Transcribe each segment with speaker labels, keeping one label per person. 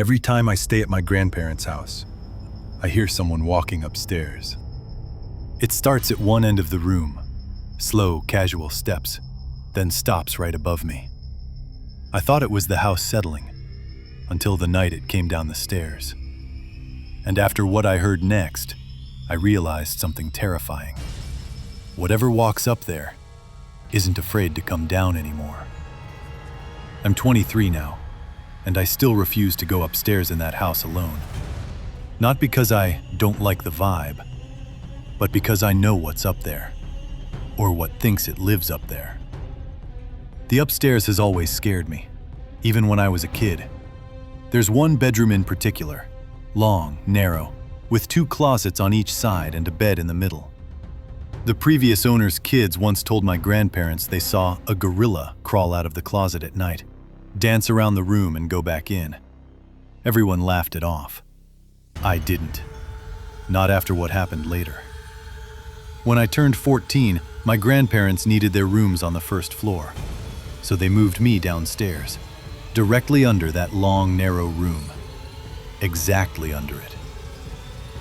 Speaker 1: Every time I stay at my grandparents' house, I hear someone walking upstairs. It starts at one end of the room, slow, casual steps, then stops right above me. I thought it was the house settling, until the night it came down the stairs. And after what I heard next, I realized something terrifying. Whatever walks up there isn't afraid to come down anymore. I'm 23 now, and I still refuse to go upstairs in that house alone. Not because I don't like the vibe, but because I know what's up there, or what thinks it lives up there. The upstairs has always scared me, even when I was a kid. There's one bedroom in particular, long, narrow, with 2 closets on each side and a bed in the middle. The previous owner's kids once told my grandparents they saw a gorilla crawl out of the closet at night, dance around the room and go back in. Everyone laughed it off. I didn't. Not after what happened later. When I turned 14, my grandparents needed their rooms on the first floor, so they moved me downstairs, directly under that long, narrow room. Exactly under it.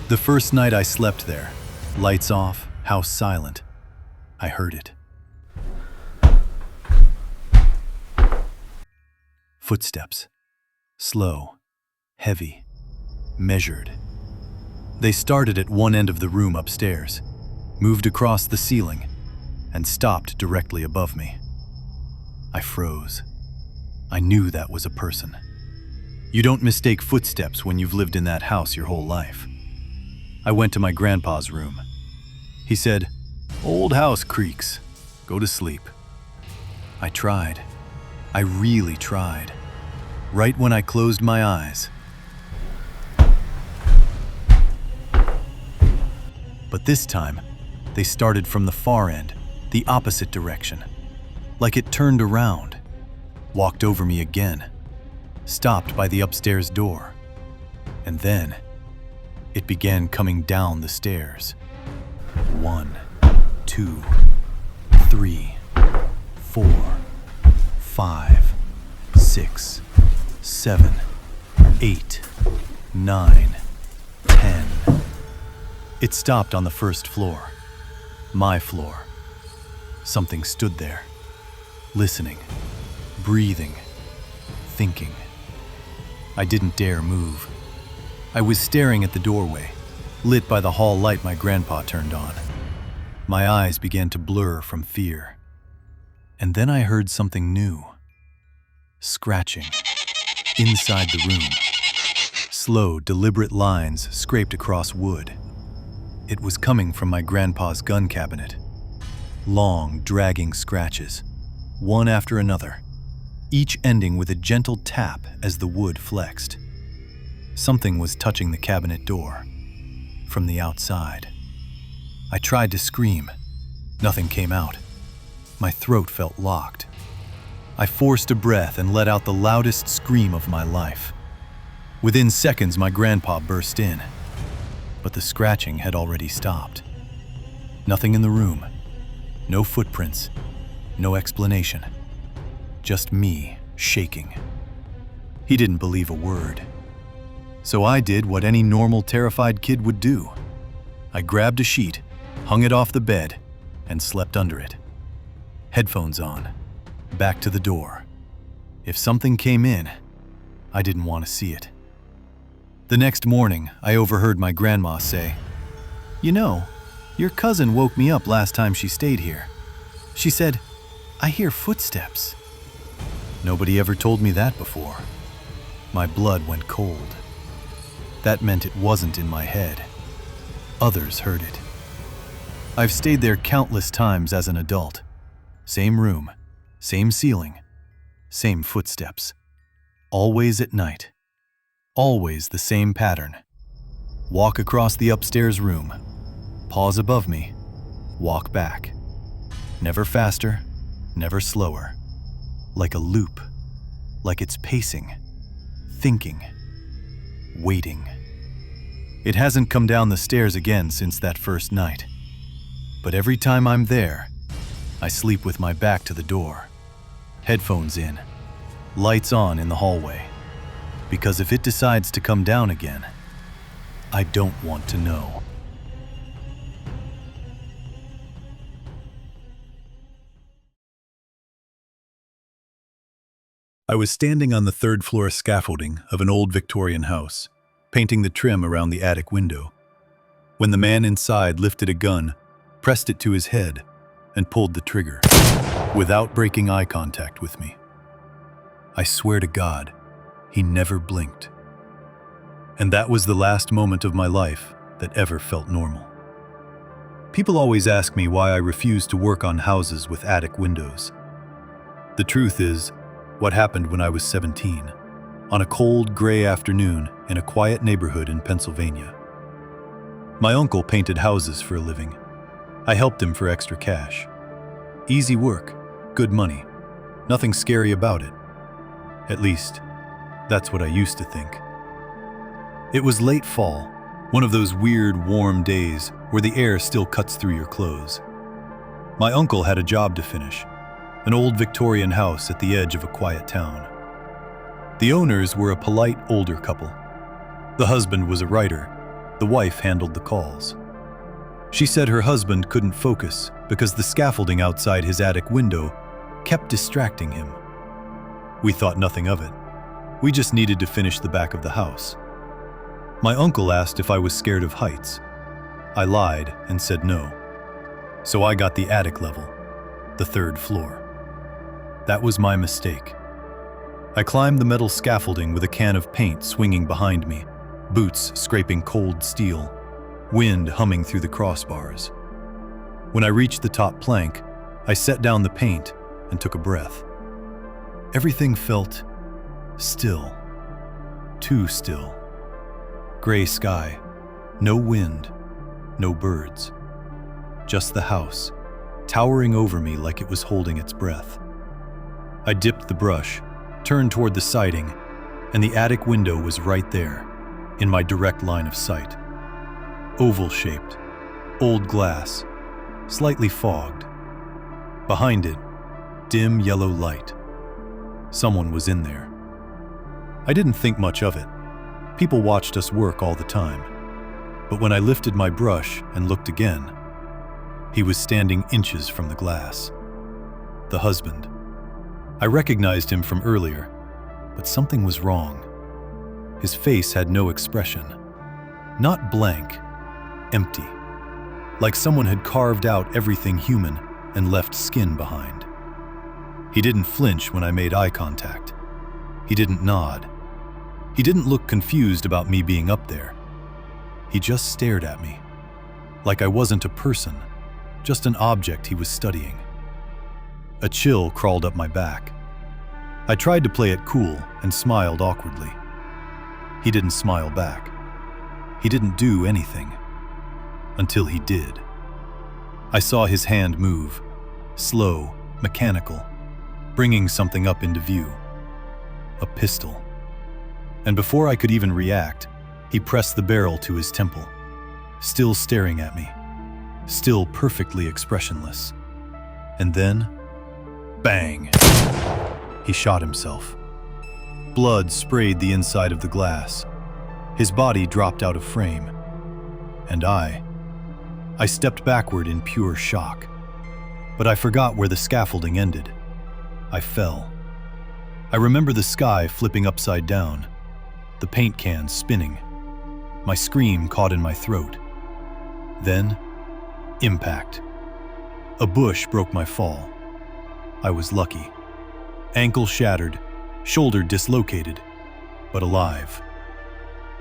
Speaker 1: The first night I slept there, lights off, house silent, I heard it. Footsteps. Slow, heavy, measured. They started at one end of the room upstairs, moved across the ceiling, and stopped directly above me. I froze. I knew that was a person. You don't mistake footsteps when you've lived in that house your whole life. I went to my grandpa's room. He said, "Old house creaks. Go to sleep." I tried. I really tried. Right when I closed my eyes. But this time, they started from the far end, the opposite direction. Like it turned around, walked over me again, stopped by the upstairs door, and then it began coming down the stairs. 1, 2, 3, 4, 5, 6, 7, 8, 9, 10. It stopped on the first floor, my floor. Something stood there, listening, breathing, thinking. I didn't dare move. I was staring at the doorway, lit by the hall light my grandpa turned on. My eyes began to blur from fear. And then I heard something new. Scratching. Inside the room. Slow, deliberate lines scraped across wood. It was coming from my grandpa's gun cabinet. Long, dragging scratches, one after another, each ending with a gentle tap as the wood flexed. Something was touching the cabinet door, from the outside. I tried to scream. Nothing came out. My throat felt locked. I forced a breath and let out the loudest scream of my life. Within seconds, my grandpa burst in, but the scratching had already stopped. Nothing in the room. No footprints. No explanation. Just me shaking. He didn't believe a word. So I did what any normal, terrified kid would do. I grabbed a sheet, hung it off the bed, and slept under it. Headphones on, back to the door. If something came in, I didn't want to see it. The next morning, I overheard my grandma say, "You know, your cousin woke me up last time she stayed here. She said, 'I hear footsteps.'" Nobody ever told me that before. My blood went cold. That meant it wasn't in my head. Others heard it. I've stayed there countless times as an adult. Same room, same ceiling, same footsteps. Always at night. Always the same pattern. Walk across the upstairs room. Pause above me. Walk back. Never faster, never slower. Like a loop. Like it's pacing. Thinking. Waiting. It hasn't come down the stairs again since that first night. But every time I'm there, I sleep with my back to the door. Headphones in. Lights on in the hallway. Because if it decides to come down again, I don't want to know. I was standing on the third-floor scaffolding of an old Victorian house, painting the trim around the attic window, when the man inside lifted a gun, pressed it to his head, and pulled the trigger, without breaking eye contact with me. I swear to God, he never blinked. And that was the last moment of my life that ever felt normal. People always ask me why I refuse to work on houses with attic windows. The truth is, what happened when I was 17, on a cold, gray afternoon in a quiet neighborhood in Pennsylvania. My uncle painted houses for a living. I helped him for extra cash. Easy work, good money, nothing scary about it. At least, that's what I used to think. It was late fall, one of those weird, warm days where the air still cuts through your clothes. My uncle had a job to finish, an old Victorian house at the edge of a quiet town. The owners were a polite, older couple. The husband was a writer. The wife handled the calls. She said her husband couldn't focus because the scaffolding outside his attic window kept distracting him. We thought nothing of it. We just needed to finish the back of the house. My uncle asked if I was scared of heights. I lied and said no. So I got the attic level, the third floor. That was my mistake. I climbed the metal scaffolding with a can of paint swinging behind me, boots scraping cold steel, wind humming through the crossbars. When I reached the top plank, I set down the paint and took a breath. Everything felt still, too still. Gray sky, no wind, no birds. Just the house, towering over me like it was holding its breath. I dipped the brush, turned toward the siding, and the attic window was right there, in my direct line of sight. Oval-shaped, old glass, slightly fogged. Behind it, dim yellow light. Someone was in there. I didn't think much of it. People watched us work all the time. But when I lifted my brush and looked again, he was standing inches from the glass. The husband. I recognized him from earlier, but something was wrong. His face had no expression. Not blank, empty. Like someone had carved out everything human and left skin behind. He didn't flinch when I made eye contact. He didn't nod. He didn't look confused about me being up there. He just stared at me, like I wasn't a person, just an object he was studying. A chill crawled up my back. I tried to play it cool and smiled awkwardly. He didn't smile back. He didn't do anything. Until he did. I saw his hand move, slow, mechanical, bringing something up into view. A pistol. And before I could even react, he pressed the barrel to his temple, still staring at me, still perfectly expressionless. And then, bang! He shot himself. Blood sprayed the inside of the glass. His body dropped out of frame. And I stepped backward in pure shock. But I forgot where the scaffolding ended. I fell. I remember the sky flipping upside down, the paint cans spinning. My scream caught in my throat. Then, impact. A bush broke my fall. I was lucky. Ankle shattered, shoulder dislocated, but alive.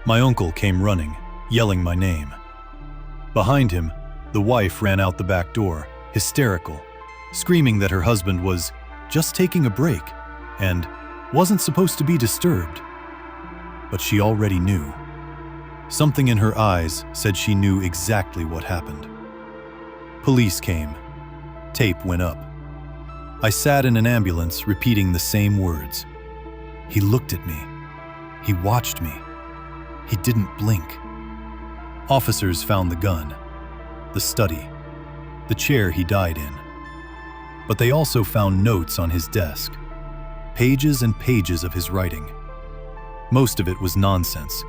Speaker 1: My uncle came running, yelling my name. Behind him, the wife ran out the back door, hysterical, screaming that her husband was just taking a break and wasn't supposed to be disturbed. But she already knew. Something in her eyes said she knew exactly what happened. Police came. Tape went up. I sat in an ambulance repeating the same words. He looked at me. He watched me. He didn't blink. Officers found the gun, the study, the chair he died in. But they also found notes on his desk, pages and pages of his writing. Most of it was nonsense,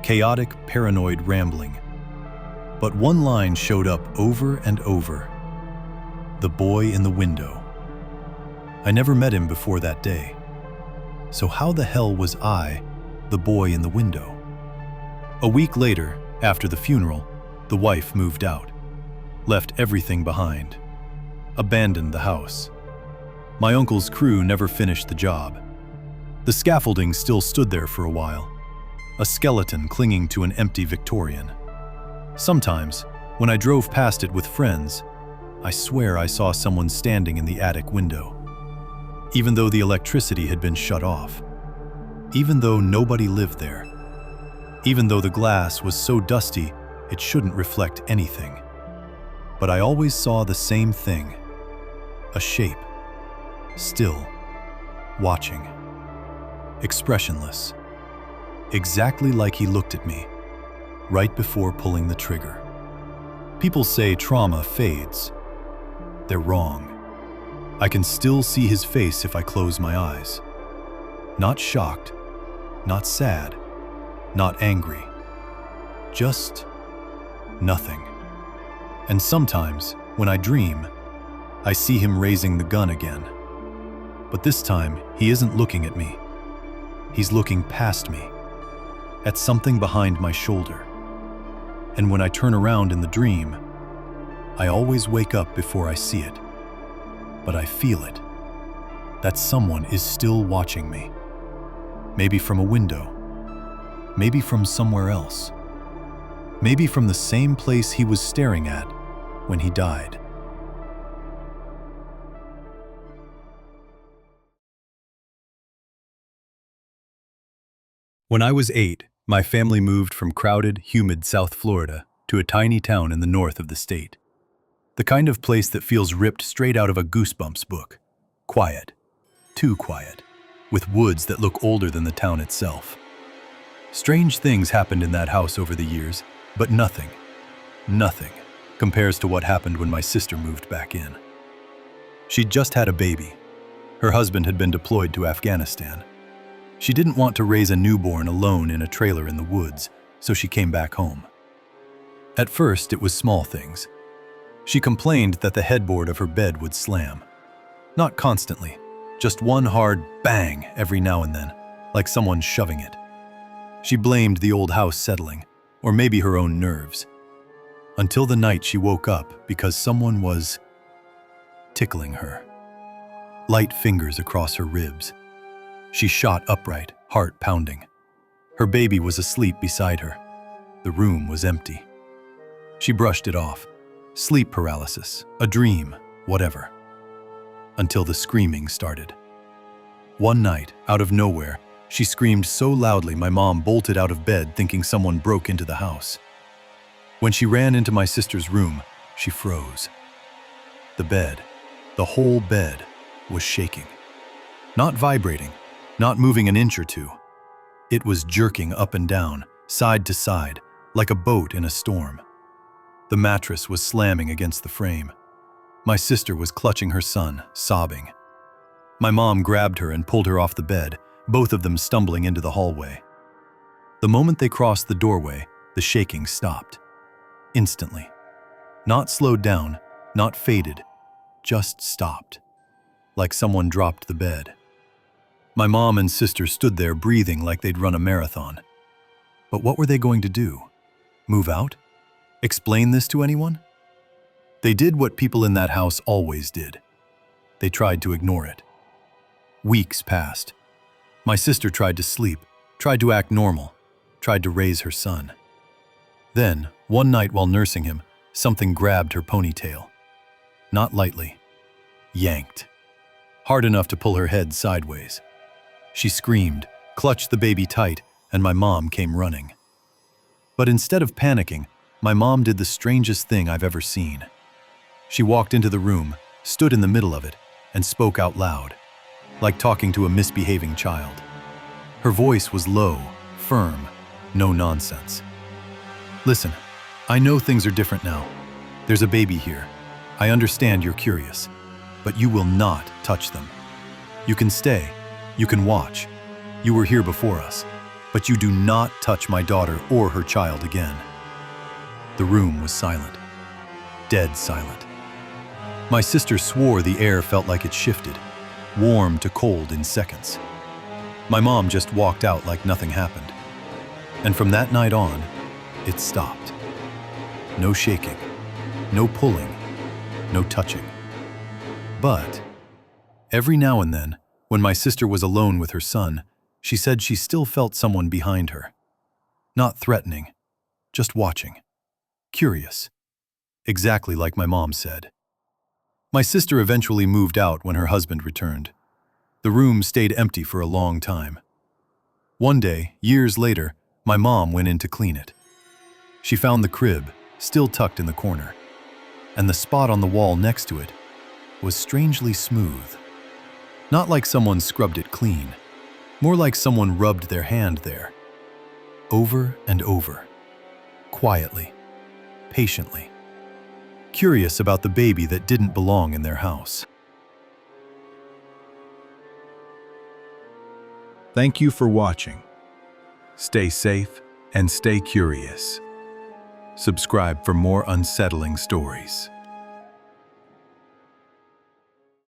Speaker 1: chaotic, paranoid rambling. But one line showed up over and over. The boy in the window. I never met him before that day. So how the hell was I the boy in the window? A week later, after the funeral, the wife moved out, left everything behind, abandoned the house. My uncle's crew never finished the job. The scaffolding still stood there for a while, a skeleton clinging to an empty Victorian. Sometimes, when I drove past it with friends, I swear I saw someone standing in the attic window. Even though the electricity had been shut off, even though nobody lived there, even though the glass was so dusty it shouldn't reflect anything. But I always saw the same thing, a shape, still, watching, expressionless, exactly like he looked at me, right before pulling the trigger. People say trauma fades. They're wrong. I can still see his face if I close my eyes. Not shocked, not sad, not angry. Just nothing. And sometimes, when I dream, I see him raising the gun again. But this time, he isn't looking at me. He's looking past me, at something behind my shoulder. And when I turn around in the dream, I always wake up before I see it. But I feel it, that someone is still watching me. Maybe from a window, maybe from somewhere else, maybe from the same place he was staring at when he died. When I was 8, my family moved from crowded, humid South Florida to a tiny town in the north of the state. The kind of place that feels ripped straight out of a Goosebumps book. Quiet. Too quiet. With woods that look older than the town itself. Strange things happened in that house over the years, but nothing compares to what happened when my sister moved back in. She'd just had a baby. Her husband had been deployed to Afghanistan. She didn't want to raise a newborn alone in a trailer in the woods, so she came back home. At first, it was small things. She complained that the headboard of her bed would slam. Not constantly, just one hard bang every now and then, like someone shoving it. She blamed the old house settling, or maybe her own nerves. Until the night she woke up because someone was tickling her. Light fingers across her ribs. She shot upright, heart pounding. Her baby was asleep beside her. The room was empty. She brushed it off. Sleep paralysis, a dream, whatever. Until the screaming started. One night, out of nowhere, she screamed so loudly my mom bolted out of bed thinking someone broke into the house. When she ran into my sister's room, she froze. The bed, the whole bed, was shaking. Not vibrating, not moving an inch or two. It was jerking up and down, side to side, like a boat in a storm. The mattress was slamming against the frame. My sister was clutching her son, sobbing. My mom grabbed her and pulled her off the bed, both of them stumbling into the hallway. The moment they crossed the doorway, the shaking stopped. Instantly. Not slowed down, not faded, just stopped. Like someone dropped the bed. My mom and sister stood there breathing like they'd run a marathon. But what were they going to do? Move out? Explain this to anyone? They did what people in that house always did. They tried to ignore it. Weeks passed. My sister tried to sleep, tried to act normal, tried to raise her son. Then, one night while nursing him, something grabbed her ponytail. Not lightly. Yanked. Hard enough to pull her head sideways. She screamed, clutched the baby tight, and my mom came running. But instead of panicking, my mom did the strangest thing I've ever seen. She walked into the room, stood in the middle of it, and spoke out loud, like talking to a misbehaving child. Her voice was low, firm, no nonsense. Listen, I know things are different now. There's a baby here. I understand you're curious, but you will not touch them. You can stay. You can watch. You were here before us. but you do not touch my daughter or her child again." The room was silent. Dead silent. My sister swore the air felt like it shifted, warm to cold in seconds. My mom just walked out like nothing happened. And from that night on, it stopped. No shaking, no pulling, no touching. But every now and then, when my sister was alone with her son, she said she still felt someone behind her. Not threatening, just watching. Curious. Exactly like my mom said. My sister eventually moved out when her husband returned. The room stayed empty for a long time. One day, years later, my mom went in to clean it. She found the crib, still tucked in the corner, and the spot on the wall next to it was strangely smooth. Not like someone scrubbed it clean, more like someone rubbed their hand there. Over and over. Quietly. Patiently. Curious about the baby that didn't belong in their house.
Speaker 2: Thank you for watching. Stay safe and stay curious. Subscribe for more unsettling stories.